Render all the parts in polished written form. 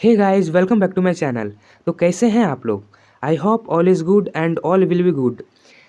Hey guys, welcome back to my channel. तो कैसे हैं आप लोग? I hope all is good and all will be good.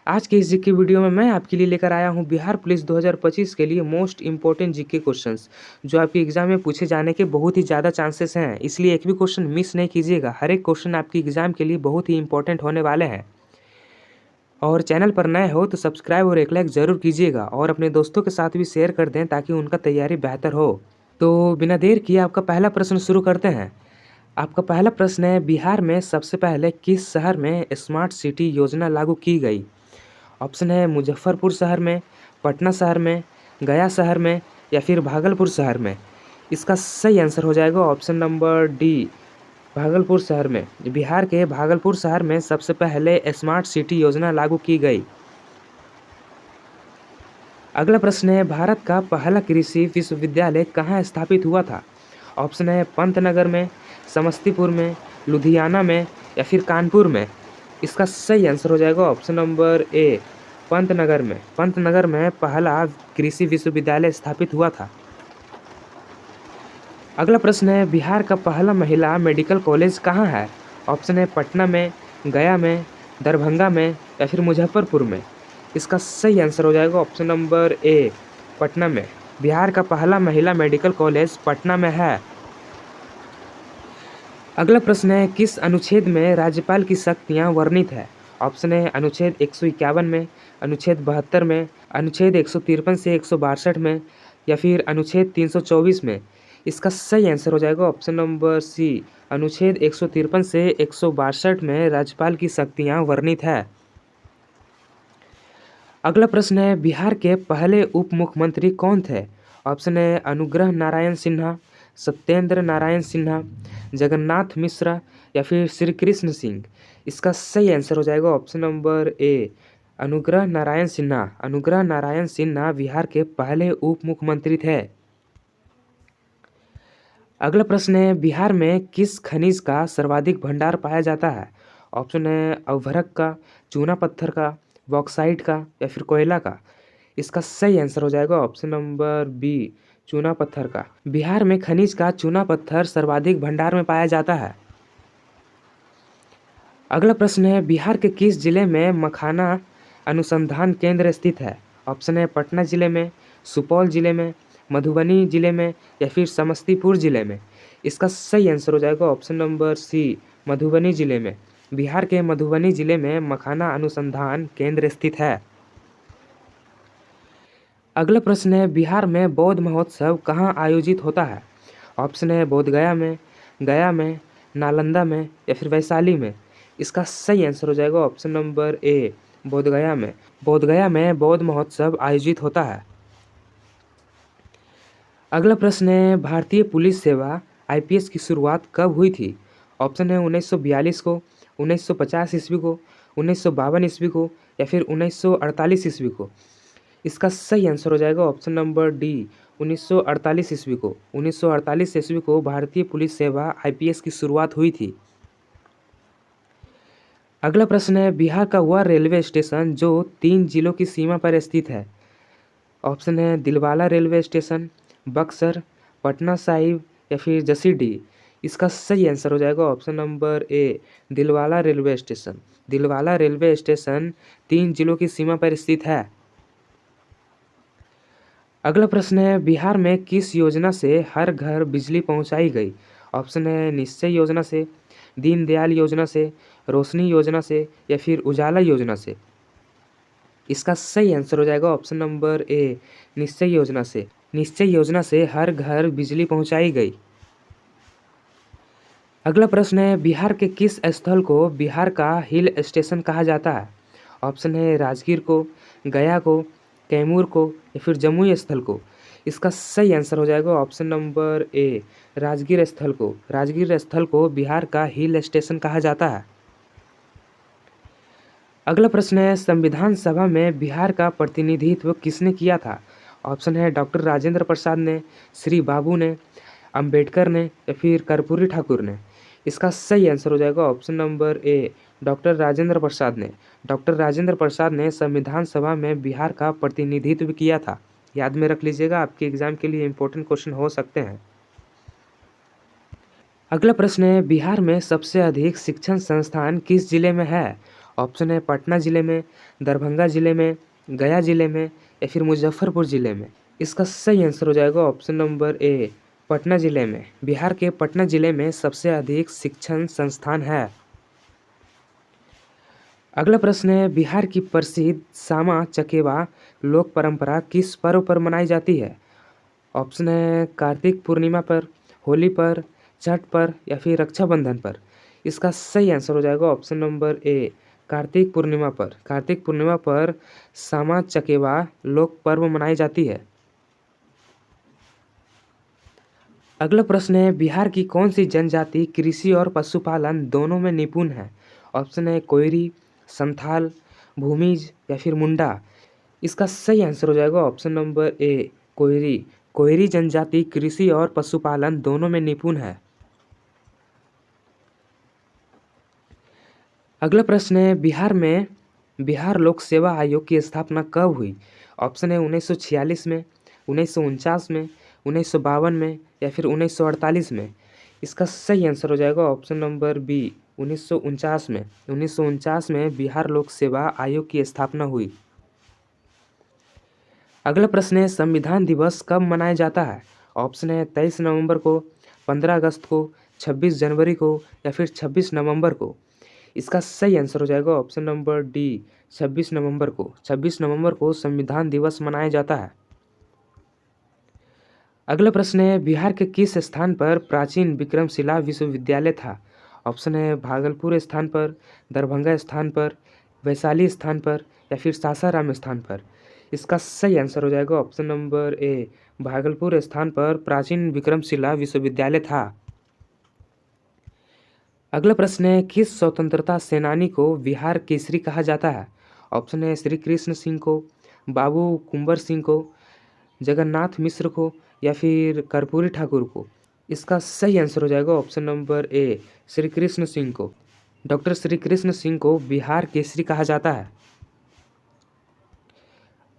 आज के इस जीके वीडियो में मैं आपके लिए लेकर आया हूं बिहार पुलिस 2025 के लिए मोस्ट इंपॉर्टेंट जीके क्वेश्चंस, जो आपके एग्जाम में पूछे जाने के बहुत ही ज़्यादा चांसेस हैं। इसलिए एक भी क्वेश्चन मिस नहीं कीजिएगा। हर एक क्वेश्चन आपके एग्जाम के लिए बहुत ही इंपॉर्टेंट होने वाले हैं। और चैनल पर नए हो तो सब्सक्राइब और एक लाइक ज़रूर कीजिएगा और अपने दोस्तों के साथ भी शेयर कर दें ताकि उनका तैयारी बेहतर हो। तो बिना देर किए आपका पहला प्रश्न शुरू करते हैं। आपका पहला प्रश्न है, बिहार में सबसे पहले किस शहर में स्मार्ट सिटी योजना लागू की गई? ऑप्शन है मुजफ्फरपुर शहर में, पटना शहर में, गया शहर में या फिर भागलपुर शहर में। इसका सही आंसर हो जाएगा ऑप्शन नंबर डी, भागलपुर शहर में। बिहार के भागलपुर शहर में सबसे पहले स्मार्ट सिटी योजना लागू की गई। अगला प्रश्न है, भारत का पहला कृषि विश्वविद्यालय कहाँ स्थापित हुआ था? ऑप्शन है पंतनगर में, समस्तीपुर में, लुधियाना में या फिर कानपुर में। इसका सही आंसर हो जाएगा ऑप्शन नंबर ए, पंतनगर में। पंतनगर में पहला कृषि विश्वविद्यालय स्थापित हुआ था। अगला प्रश्न है, बिहार का पहला महिला मेडिकल कॉलेज कहाँ है? ऑप्शन है पटना में, गया में, दरभंगा में या फिर मुजफ्फरपुर में। इसका सही आंसर हो जाएगा ऑप्शन नंबर ए, पटना में। बिहार का पहला महिला मेडिकल कॉलेज पटना में है। अगला प्रश्न है, किस अनुच्छेद में राज्यपाल की शक्तियाँ वर्णित है? ऑप्शन है अनुच्छेद 151 में, अनुच्छेद 72 में, अनुच्छेद 153 से 162 में या फिर अनुच्छेद 324 में। इसका सही आंसर हो जाएगा ऑप्शन नंबर सी, अनुच्छेद 153 से 162 में राज्यपाल की शक्तियाँ वर्णित है। अगला प्रश्न है, बिहार के पहले उप मुख्यमंत्री कौन थे? ऑप्शन है अनुग्रह नारायण सिन्हा, सत्येंद्र नारायण सिन्हा, जगन्नाथ मिश्रा या फिर श्री कृष्ण सिंह। इसका सही आंसर हो जाएगा ऑप्शन नंबर ए, अनुग्रह नारायण सिन्हा। अनुग्रह नारायण सिन्हा बिहार के पहले उप मुख्यमंत्री थे। अगला प्रश्न है, बिहार में किस खनिज का सर्वाधिक भंडार पाया जाता है? ऑप्शन है अभ्रक का, चूना पत्थर का, बॉक्साइट का या फिर कोयला का। इसका सही आंसर हो जाएगा ऑप्शन नंबर बी, चूना पत्थर का। बिहार में खनिज का चूना पत्थर सर्वाधिक भंडार में पाया जाता है। अगला प्रश्न है, बिहार के किस जिले में मखाना अनुसंधान केंद्र स्थित है? ऑप्शन है पटना जिले में, सुपौल जिले में, मधुबनी जिले में या फिर समस्तीपुर जिले में। इसका सही आंसर हो जाएगा ऑप्शन नंबर सी, मधुबनी जिले में। बिहार के मधुबनी जिले में मखाना अनुसंधान केंद्र स्थित है। अगला प्रश्न है, बिहार में बौद्ध महोत्सव कहाँ आयोजित होता है? ऑप्शन है बोधगया में, गया में, नालंदा में या फिर वैशाली में। इसका सही आंसर हो जाएगा ऑप्शन नंबर ए, बोधगया में। बोधगया में बौद्ध महोत्सव आयोजित होता है। अगला प्रश्न है, भारतीय पुलिस सेवा आईपीएस की शुरुआत कब हुई थी? ऑप्शन है 1942 को, 1950 ईस्वी को, 1952 ईस्वी को या फिर 1948 ईस्वी को। इसका सही आंसर हो जाएगा ऑप्शन नंबर डी, 1948 ईस्वी को। 1948 ईस्वी को भारतीय पुलिस सेवा आईपीएस की शुरुआत हुई थी। अगला प्रश्न है, बिहार का वह रेलवे स्टेशन जो 3 जिलों की सीमा पर स्थित है। ऑप्शन है दिलवाला रेलवे स्टेशन, बक्सर, पटना साहिब या फिर जसीडीह। इसका सही आंसर हो जाएगा option number A, Dilwala railway station. Dilwala railway station 3 जिलों की सीमा पर स्थित है। अगला प्रश्न है, बिहार में किस योजना से हर घर बिजली पहुंचाई गई? ऑप्शन है निश्चय योजना से, दीनदयाल योजना से, रोशनी योजना से या फिर उजाला योजना से। इसका सही आंसर हो जाएगा ऑप्शन नंबर ए, निश्चय योजना से। निश्चय योजना से हर घर बिजली पहुंचाई गई। अगला प्रश्न है, बिहार के किस स्थल को बिहार का हिल स्टेशन कहा जाता है? ऑप्शन है राजगीर को, गया को, कैमूर को या फिर जमुई स्थल को। इसका सही आंसर हो जाएगा ऑप्शन नंबर ए, राजगीर स्थल को। राजगीर स्थल को बिहार का हिल स्टेशन कहा जाता है। अगला प्रश्न है, संविधान सभा में बिहार का प्रतिनिधित्व किसने किया था? ऑप्शन है डॉक्टर राजेंद्र प्रसाद ने, श्री बाबू ने, अंबेडकर ने या फिर कर्पूरी ठाकुर ने। इसका सही आंसर हो जाएगा option number A, doctor Rajendra Prasad ने। डॉक्टर राजेंद्र प्रसाद ने संविधान सभा में बिहार का प्रतिनिधित्व किया था। याद में रख लीजिएगा, आपके एग्जाम के लिए इंपॉर्टेंट क्वेश्चन हो सकते हैं। अगला प्रश्न है, बिहार में सबसे अधिक शिक्षण संस्थान किस जिले में है? ऑप्शन है पटना जिले में, दरभंगा जिले में, गया जिले में या फिर मुजफ्फरपुर जिले में। इसका सही आंसर हो जाएगा ऑप्शन नंबर ए, पटना जिले में। बिहार के पटना जिले में सबसे अधिक शिक्षण संस्थान है। अगला प्रश्न है, बिहार की प्रसिद्ध सामा चकेवा लोक परंपरा किस पर्व पर मनाई जाती है? ऑप्शन है कार्तिक पूर्णिमा पर, होली पर, छठ पर या फिर रक्षाबंधन पर। इसका सही आंसर हो जाएगा ऑप्शन नंबर ए, कार्तिक पूर्णिमा पर। कार्तिक पूर्णिमा पर सामा चकेवा लोक पर्व मनाई जाती है। अगला प्रश्न है, बिहार की कौन सी जनजाति कृषि और पशुपालन दोनों में निपुण है? ऑप्शन है कोयरी, संथाल, भूमिज या फिर मुंडा। इसका सही आंसर हो जाएगा ऑप्शन नंबर ए, कोयरी। कोयरी जनजाति कृषि और पशुपालन दोनों में निपुण है। अगला प्रश्न है, बिहार में बिहार लोक सेवा आयोग की स्थापना कब हुई? ऑप्शन है 1946 में, 1949 में, 1952 में या फिर 1948 में। इसका सही आंसर हो जाएगा ऑप्शन नंबर बी, 1949 में। 1949 में बिहार लोक सेवा आयोग की स्थापना हुई। अगला प्रश्न है, संविधान दिवस कब मनाया जाता है? ऑप्शन है 23 नवंबर को, 15 अगस्त को, 26 जनवरी को या फिर 26 नवंबर को। इसका सही आंसर हो जाएगा ऑप्शन नंबर डी, 26 नवंबर को। 26 नवंबर को संविधान दिवस मनाया जाता है। अगला प्रश्न है, बिहार के किस स्थान पर प्राचीन विक्रमशिला विश्वविद्यालय था? ऑप्शन है भागलपुर स्थान पर, दरभंगा स्थान पर, वैशाली स्थान पर या फिर सासाराम स्थान पर। इसका सही आंसर हो जाएगा ऑप्शन नंबर ए, भागलपुर स्थान पर प्राचीन विक्रमशिला विश्वविद्यालय था। अगला प्रश्न है, किस स्वतंत्रता सेनानी को बिहार केसरी कहा जाता है? ऑप्शन है श्री कृष्ण सिंह को, बाबू कुंवर सिंह को, जगन्नाथ मिश्र को या फिर कर्पूरी ठाकुर को। इसका सही आंसर हो जाएगा ऑप्शन नंबर ए, श्री कृष्ण सिंह को। डॉक्टर श्री कृष्ण सिंह को बिहार केसरी कहा जाता है।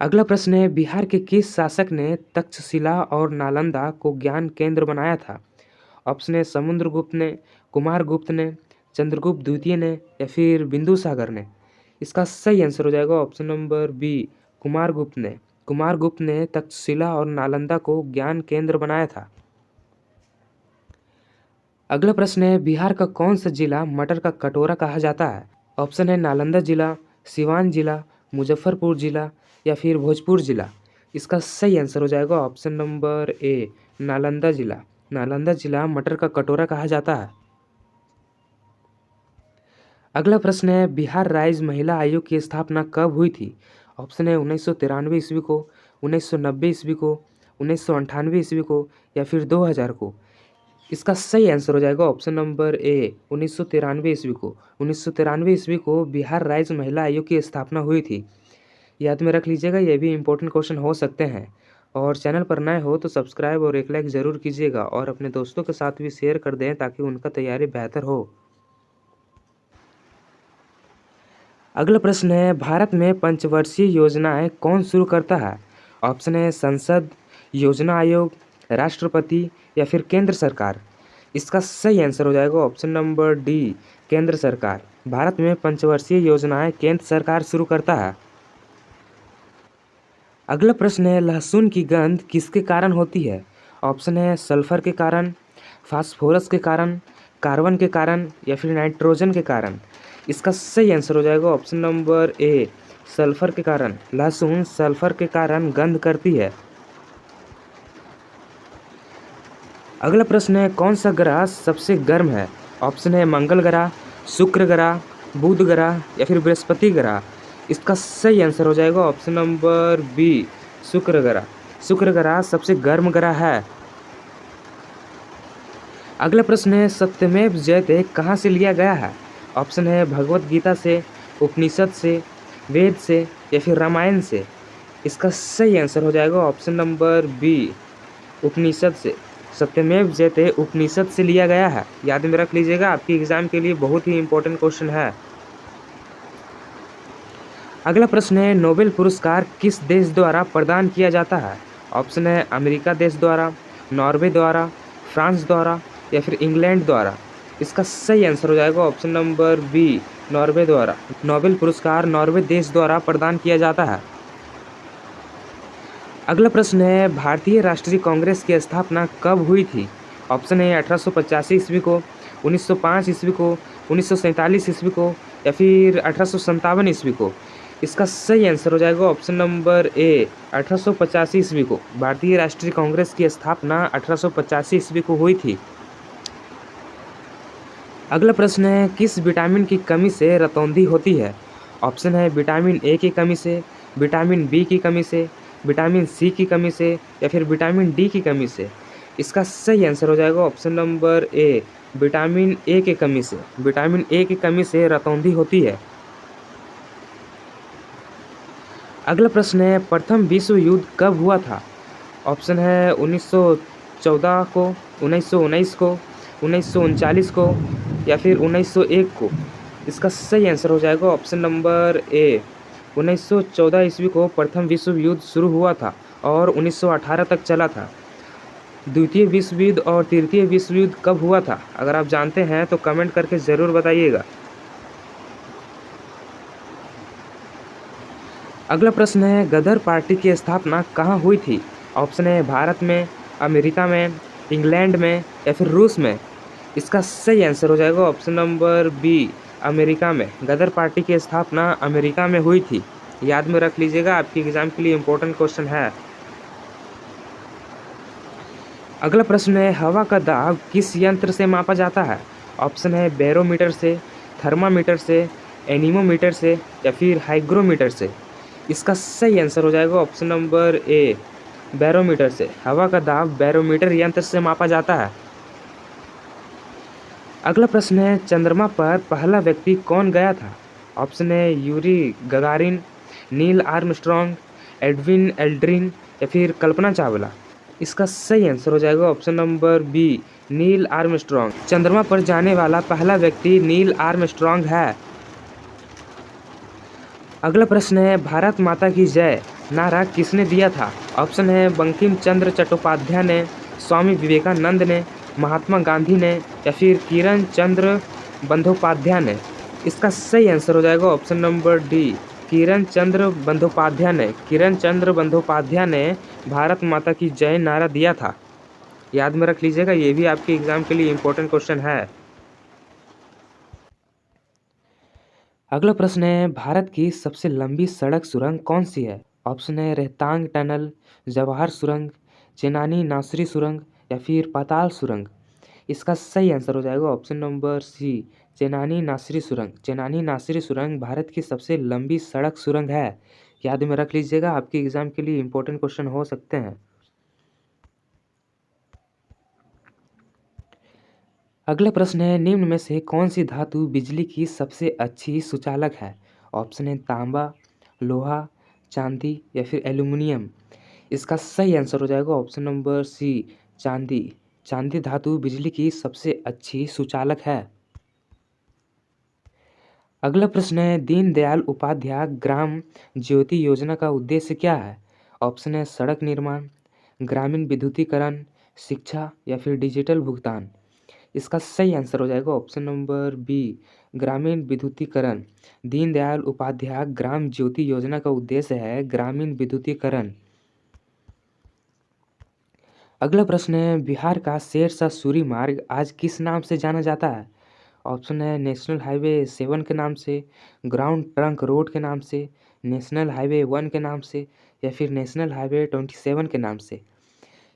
अगला प्रश्न है, बिहार के किस शासक ने तक्षशिला और नालंदा को ज्ञान केंद्र बनाया था? ऑप्शन है समुद्रगुप्त ने, कुमारगुप्त ने, चंद्रगुप्त द्वितीय ने या फिर बिंदुसागर ने। इसका सही आंसर हो जाएगा ऑप्शन नंबर बी, कुमारगुप्त ने। कुमारगुप्त ने तक्षशिला और नालंदा को ज्ञान केंद्र बनाया था। अगला प्रश्न है, बिहार का कौन सा जिला मटर का कटोरा कहा जाता है? ऑप्शन है नालंदा जिला, सिवान जिला, मुजफ्फरपुर जिला या फिर भोजपुर जिला। इसका सही आंसर हो जाएगा ऑप्शन नंबर ए, नालंदा जिला। नालंदा जिला मटर का कटोरा कहा जाता है। अगला प्रश्न है, बिहार राज्य महिला आयोग की स्थापना कब हुई थी? ऑप्शन है 1993 ईस्वी को, 1990 ईस्वी को, 1998 ईस्वी को या फिर 2000 को। इसका सही आंसर हो जाएगा ऑप्शन नंबर ए, 1993 ईस्वी को। 1993 ईस्वी को बिहार राज्य महिला आयोग की स्थापना हुई थी। याद में रख लीजिएगा, ये भी इंपॉर्टेंट क्वेश्चन हो सकते हैं। और चैनल पर नए हो तो सब्सक्राइब और एक लाइक ज़रूर कीजिएगा और अपने दोस्तों के साथ भी शेयर कर दें ताकि उनका तैयारी बेहतर हो। अगला प्रश्न है, भारत में पंचवर्षीय योजनाएं कौन शुरू करता है? ऑप्शन है संसद, योजना आयोग, राष्ट्रपति या फिर केंद्र सरकार। इसका सही आंसर हो जाएगा ऑप्शन नंबर डी, केंद्र सरकार। भारत में पंचवर्षीय योजनाएं केंद्र सरकार शुरू करता है। अगला प्रश्न है, लहसुन की गंध किसके कारण होती है? ऑप्शन है सल्फर के कारण, फास्फोरस के कारण, कार्बन के कारण या फिर नाइट्रोजन के कारण। इसका सही आंसर हो जाएगा ऑप्शन नंबर ए, सल्फर के कारण। लहसुन सल्फर के कारण गंध करती है। अगला प्रश्न है, कौन सा ग्रह सबसे गर्म है? ऑप्शन है मंगल ग्रह, शुक्र ग्रह, बुध ग्रह या फिर बृहस्पति ग्रह। इसका सही आंसर हो जाएगा ऑप्शन नंबर बी, शुक्र ग्रह। शुक्र ग्रह सबसे गर्म ग्रह है। अगला प्रश्न है, सत्यमेव जयते कहाँ से लिया गया है? ऑप्शन है भगवत गीता से, उपनिषद से, वेद से या फिर रामायण से। इसका सही आंसर हो जाएगा ऑप्शन नंबर बी, उपनिषद से। सत्यमेव जयते उपनिषद से लिया गया है। याद में रख लीजिएगा, आपके एग्जाम के लिए बहुत ही इंपॉर्टेंट क्वेश्चन है। अगला प्रश्न है, नोबेल पुरस्कार किस देश द्वारा प्रदान किया जाता है? ऑप्शन है अमेरिका देश द्वारा, नॉर्वे द्वारा, फ्रांस द्वारा या फिर इंग्लैंड द्वारा? इसका सही आंसर हो जाएगा ऑप्शन नंबर बी, नॉर्वे द्वारा। नोबेल पुरस्कार नॉर्वे देश द्वारा प्रदान किया जाता है। अगला प्रश्न है, भारतीय राष्ट्रीय कांग्रेस की स्थापना कब हुई थी? ऑप्शन है 1885 ईस्वी को, 1905 ईस्वी को, 1947 ईस्वी को, या फिर 1857 ईस्वी को? इसका सही आंसर हो जाएगा ऑप्शन नंबर ए, 1885 ईस्वी को। भारतीय राष्ट्रीय कांग्रेस की स्थापना 1885 ईस्वी को हुई थी। अगला प्रश्न है, किस विटामिन की कमी से रतौंधी होती है? ऑप्शन है विटामिन ए की कमी से, विटामिन बी की कमी से, विटामिन सी की कमी से, या फिर विटामिन डी की कमी से? इसका सही आंसर हो जाएगा option number A, vitamin A की कमी से। विटामिन ए की कमी से रतौंधी होती है। अगला प्रश्न है, प्रथम विश्व युद्ध कब हुआ था? ऑप्शन है 1914 को, 1919 को, 1939 को, या फिर 1901 को? इसका सही आंसर हो जाएगा ऑप्शन नंबर ए, 1914 ईस्वी को प्रथम विश्व युद्ध शुरू हुआ था और 1918 तक चला था। द्वितीय विश्व युद्ध और तृतीय विश्व युद्ध कब हुआ था? अगर आप जानते हैं तो कमेंट करके ज़रूर बताइएगा। अगला प्रश्न है, गदर पार्टी की स्थापना कहाँ हुई थी? ऑप्शन है भारत में, अमेरिका में, इंग्लैंड में, या फिर रूस में? इसका सही आंसर हो जाएगा ऑप्शन नंबर बी, अमेरिका में। गदर पार्टी की स्थापना अमेरिका में हुई थी। याद में रख लीजिएगा, आपके एग्जाम के लिए इम्पोर्टेंट क्वेश्चन है। अगला प्रश्न है, हवा का दाब किस यंत्र से मापा जाता है? ऑप्शन है बैरोमीटर से, थर्मामीटर से, एनीमोमीटर से, या फिर हाइग्रोमीटर से? इसका सही आंसर हो जाएगा ऑप्शन नंबर ए, बैरोमीटर से। हवा का दाब बैरोमीटर यंत्र से मापा जाता है। अगला प्रश्न है, चंद्रमा पर पहला व्यक्ति कौन गया था? ऑप्शन है Yuri Gagarin, Neil Armstrong, Edwin Aldrin, या फिर कल्पना चावला? इसका सही आंसर हो जाएगा option number B, Neil Armstrong. चंद्रमा पर जाने वाला पहला व्यक्ति नील आर्मस्ट्रॉन्ग है। अगला प्रश्न है, भारत माता की जय नारा किसने दिया था? ऑप्शन है बंकिम चंद्र चट्टोपाध्याय ने, स्वामी विवेकानंद ने, महात्मा गांधी ने, या फिर किरण चंद्र बंदोपाध्याय ने? इसका सही आंसर हो जाएगा ऑप्शन नंबर डी, किरण चंद्र बंदोपाध्याय ने। किरण चंद्र बंदोपाध्याय ने भारत माता की जय नारा दिया था। याद में रख लीजिएगा, ये भी आपके एग्जाम के लिए इम्पोर्टेंट क्वेश्चन है। अगला प्रश्न है, भारत की सबसे लंबी सड़क सुरंग कौन सी है? ऑप्शन है रोहतांग टनल, जवाहर सुरंग, चेनानी नासरी सुरंग, या फिर पाताल सुरंग? इसका सही आंसर हो जाएगा ऑप्शन नंबर सी, चेनानी नासरी सुरंग। चेनानी नासरी सुरंग भारत की सबसे लंबी सड़क सुरंग है। याद में रख लीजिएगा, आपके एग्जाम के लिए इम्पोर्टेंट क्वेश्चन हो सकते हैं। अगला प्रश्न है, निम्न में से कौन सी धातु बिजली की सबसे अच्छी सुचालक है? ऑप्शन है तांबा, लोहा, चांदी, या फिर एल्यूमिनियम? इसका सही आंसर हो जाएगा ऑप्शन नंबर सी, चांदी। चांदी धातु बिजली की सबसे अच्छी सुचालक है। अगला प्रश्न है, दीनदयाल उपाध्याय ग्राम ज्योति योजना का उद्देश्य क्या है? ऑप्शन है सड़क निर्माण, ग्रामीण विद्युतीकरण, शिक्षा, या फिर डिजिटल भुगतान? इसका सही आंसर हो जाएगा ऑप्शन नंबर बी, ग्रामीण विद्युतीकरण। दीनदयाल उपाध्याय ग्राम ज्योति योजना का उद्देश्य है ग्रामीण विद्युतीकरण। अगला प्रश्न है, बिहार का शेरशाह सूरी मार्ग आज किस नाम से जाना जाता है? ऑप्शन है नेशनल हाईवे 7 के नाम से, ग्राउंड ट्रंक रोड के नाम से, नेशनल हाईवे 1 के नाम से, या फिर नेशनल हाईवे 27 के नाम से?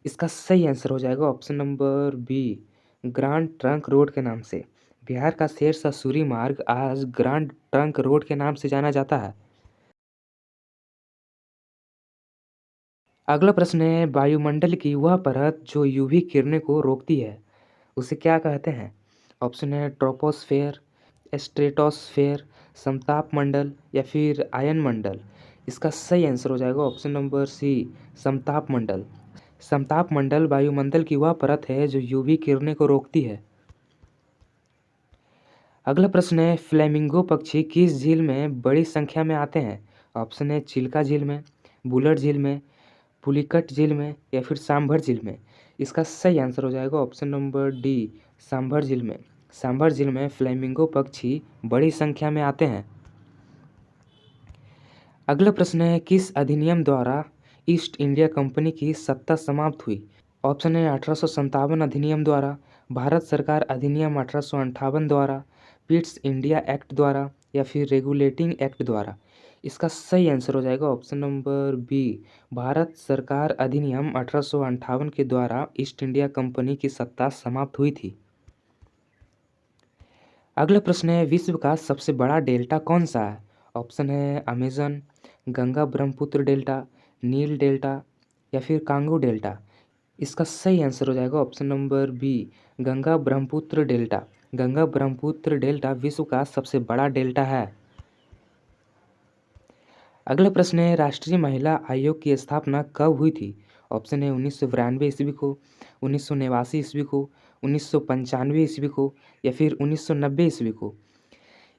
इसका सही आंसर हो जाएगा option number B, Grand Trunk Road के नाम से। बिहार का शेरशाह सूरी मार्ग आज ग्रांड ट्रंक रोड के नाम से जाना जाता है। अगला प्रश्न है, वायुमंडल की वह परत जो यूवी किरणें को रोकती है उसे क्या कहते हैं? ऑप्शन है ट्रोपोस्फेयर, स्ट्रेटोस्फेयर, समताप मंडल, या फिर आयन मंडल? इसका सही आंसर हो जाएगा ऑप्शन नंबर सी, समताप मंडल। समताप मंडल वायुमंडल की वह परत है जो यूवी किरणें को रोकती है। अगला प्रश्न है, फ्लेमिंगो पक्षी किस झील में बड़ी संख्या में आते हैं? ऑप्शन है चिल्का झील में, बुलर झील में, पुलिकट झील में, या फिर सांभर झील में? इसका सही आंसर हो जाएगा ऑप्शन नंबर डी, सांभर झील में। सांभर झील में फ्लेमिंगो पक्षी बड़ी संख्या में आते हैं। अगला प्रश्न है, किस अधिनियम द्वारा ईस्ट इंडिया कंपनी की सत्ता समाप्त हुई? ऑप्शन है 1857 अधिनियम द्वारा, भारत सरकार अधिनियम 1858 द्वारा, पिट्स इंडिया एक्ट द्वारा या फिर रेगुलेटिंग एक्ट द्वारा। इसका सही आंसर हो जाएगा ऑप्शन नंबर बी, भारत सरकार अधिनियम 1858 के द्वारा ईस्ट इंडिया कंपनी की सत्ता समाप्त हुई थी। अगला प्रश्न है, विश्व का सबसे बड़ा डेल्टा कौन सा है? ऑप्शन है Amazon, Ganga Brahmaputra delta, Nile delta या फिर कांगो डेल्टा। इसका सही आंसर हो जाएगा option number B, Ganga Brahmaputra delta. Ganga Brahmaputra delta विश्व का सबसे बड़ा डेल्टा है। अगला प्रश्न है, राष्ट्रीय महिला आयोग की स्थापना कब हुई थी? ऑप्शन है 1992 ईस्वी को, 1989 ईस्वी को, 1995 ईस्वी को या फिर 1990 ईस्वी को।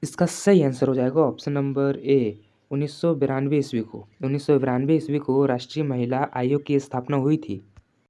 इसका सही आंसर हो जाएगा ऑप्शन नंबर ए, 1992 ईस्वी को। 1992 ईस्वी को राष्ट्रीय महिला आयोग की स्थापना हुई थी।